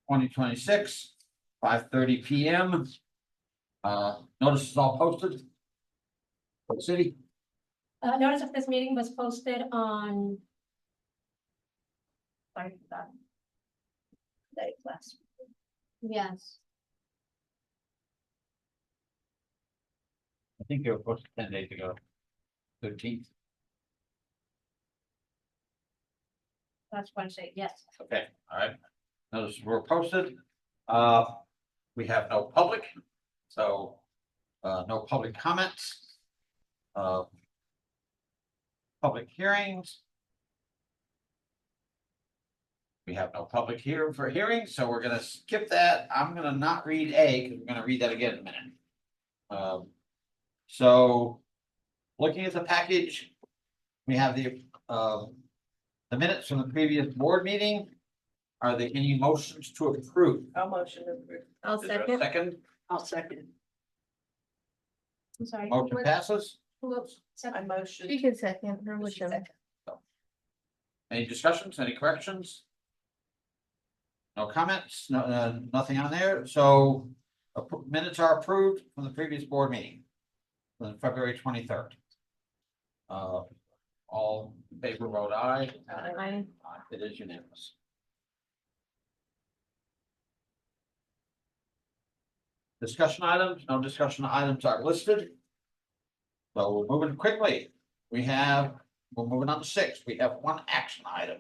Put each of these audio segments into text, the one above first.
2026, 5:30 PM. Notice is all posted. For the city. Notice of this meeting was posted on. Sorry for that. Day last. Yes. I think you were posted 10 days ago. 13th. That's Wednesday, yes. Okay, all right. Notice were posted. We have no public, so no public comments. Public hearings. We have no public here for hearings, so we're gonna skip that. I'm gonna not read A because we're gonna read that again in a minute. So looking at the package, we have the minutes from the previous board meeting. Are there any motions to approve? I'll motion to approve. I'll Is there a second. second? I'll second. I'm sorry. Motion passes. Who else? I Second. motion. You can second or She whichever. second. Any discussions, any corrections? No comments, no, nothing on there, so minutes are approved from the previous board meeting. On February 23rd. All in favor vote aye. Aye. It is unanimous. Discussion items, no discussion items are listed. So we're moving quickly. We're moving on to 6. We have one action item.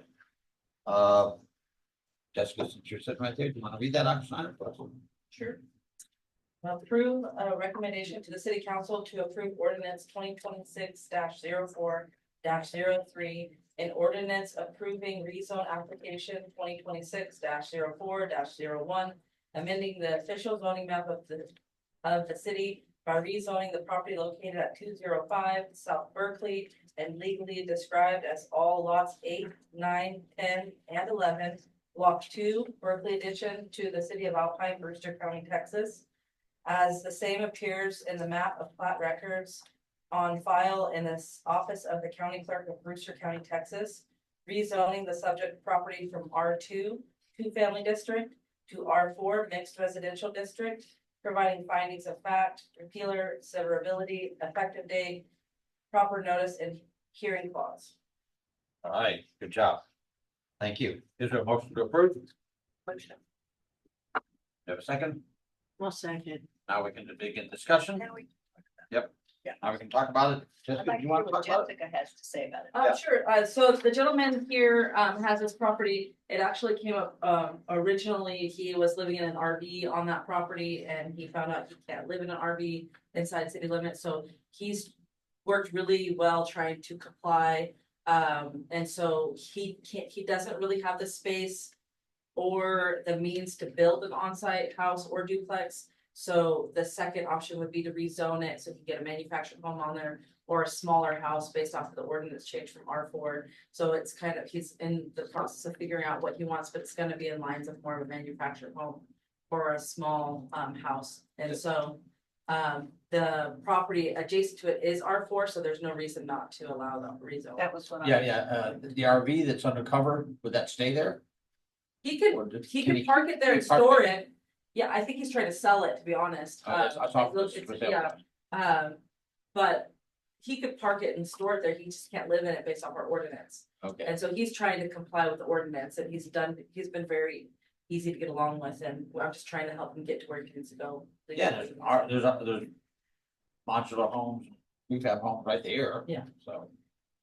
Jessica, since you're sitting right there, do you want to read that action item for us? Sure. Approve a recommendation to the city council to approve ordinance 2026-04-03. An ordinance approving rezone application 2026-04-01. Amending the official zoning map of the city by rezoning the property located at 205 South Berkeley and legally described as all lots 8, 9, 10, and 11. Block 2, Berkeley addition to the city of Alpine, Brewster County, Texas. As the same appears in the map of plat records on file in this office of the county clerk of Brewster County, Texas. Rezoning the subject property from R2, 2-family district, to R4, mixed residential district, providing findings of fact, repealer, severability, effective date, proper notice, and hearing clause. All right, good job. Thank you. Is there a motion to approve? Motion. You have a second? Well, second. Now we can begin discussion. Now we. Yep. Yeah. Now we can talk about it. Jessica, do you want to talk about it? Jessica has to say about it. Yeah. Sure, so the gentleman here, has this property, it actually came up, originally, he was living in an RV on that property. And he found out he can't live in an RV inside city limits, so he's worked really well trying to comply. And so he doesn't really have the space or the means to build an on-site house or duplex. So the second option would be to rezone it, so he can get a manufactured home on there or a smaller house based off of the ordinance change from R4. So it's kind of, he's in the process of figuring out what he wants, but it's gonna be in lines of more of a manufactured home or a small house. And so the property adjacent to it is R4, so there's no reason not to allow the rezone. That was what Yeah, the RV that's undercover, would that stay there? He Or could, does- he can could park it there can and he park store it? it. Yeah, I think he's trying to sell it, to be honest. I saw it was It's- for sale. yeah, but he could park it and store it there, he just can't live in it based off our ordinance. Okay, And so he's trying to comply with the ordinance, and he's been very easy to get along with, and I'm just trying to help him get to where he needs to go. yeah, there's modular homes, we've had homes right there. Yeah. So,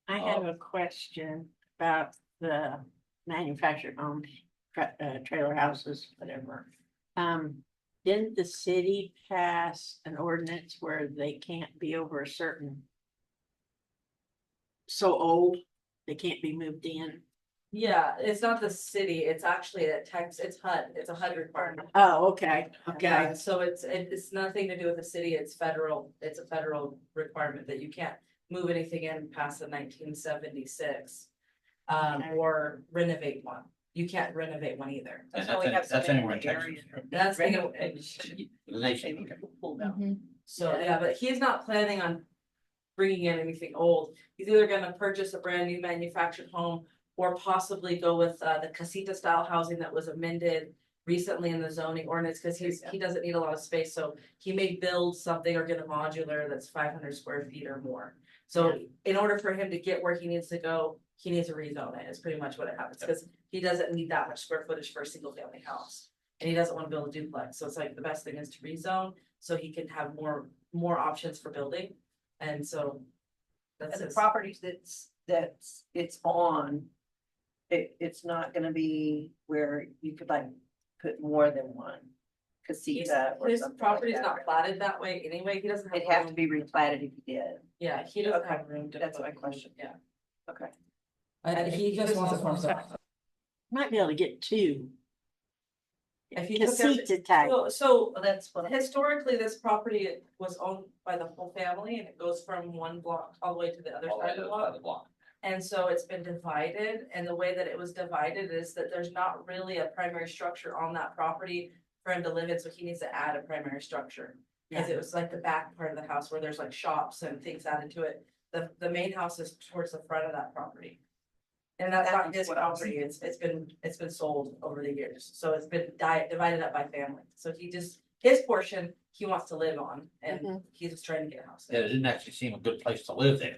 I have a question about the manufactured homes, trailer houses, whatever. Didn't the city pass an ordinance where they can't be over a certain so old, they can't be moved in? Yeah, it's not the city, it's actually it's HUD, it's a HUD requirement. Oh, okay, Yeah, okay. so it's nothing to do with the city, it's a federal requirement that you can't move anything in past the 1976. Okay. Or renovate one, you can't renovate one either. and that's anywhere in Texas. That's, The nation. Mhm. so, yeah, but he's not planning on bringing in anything old. He's either gonna purchase a brand new manufactured home or possibly go with the casita style housing that was amended recently in the zoning ordinance, cause he doesn't need a lot of space, so he may build something or get a modular that's 500 square feet or more. So in order for him to get where he needs to go, he needs to rezone it, is pretty much what it happens, cause he doesn't need that much square footage for a single family house. And he doesn't wanna build a duplex, so it's like the best thing is to rezone, so he can have more options for building, and so. That's And the his. properties it's on. It's not gonna be where you could like put more than one casita or His something like property's that. not platted that way anyway, he doesn't have. It'd have to room- be replatted if you did. Yeah, he doesn't Okay, have room to. that's put- my question. Yeah. Okay. He just wants it for himself. Might be able to get two. If you took every- Casita type. So Well, that's what. historically, this property was owned by the whole family and it goes from one block all the way to the other All side of the block. the block. And so it's been divided, and the way that it was divided is that there's not really a primary structure on that property for him to live in, so he needs to add a primary structure. Cause it was like the back part of the house where there's like shops and things added to it. The main house is towards the front of that property. And that's not his property, it's been sold over the years, so it's been divided up by family, so his portion, he wants to live on, and Mhm. he's just trying to get a house. Yeah, it didn't actually seem a good place to live there.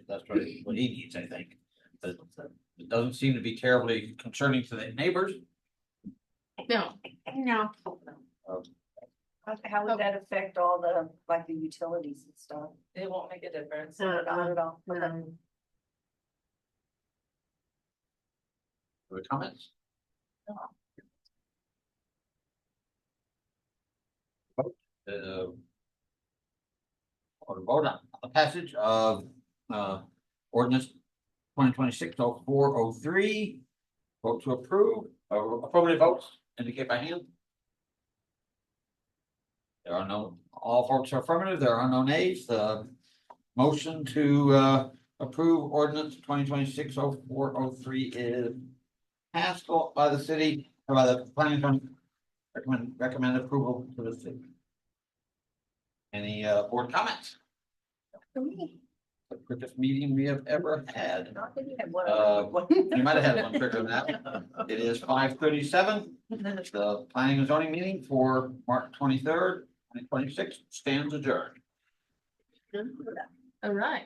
That's what he needs, I think. But it doesn't seem to be terribly concerning to the neighbors. No, No. How would that affect all the, like the utilities and stuff? It won't make a difference. Not at all. Other comments? Or vote on the passage of, ordinance 2026-0403. Vote to approve, affirmative votes indicate by hand. There are no, all votes are affirmative, there are no nays, the motion to, approve ordinance 2026-0403 is passed by the city, or by the planning commission. Recommend approval to the city. Any, board comments? For me, The quickest meeting we have ever had. not that you had one. You might have had one quicker than that. It is 5:37. The planning and zoning meeting for March 23rd, 2026 stands adjourned. all right.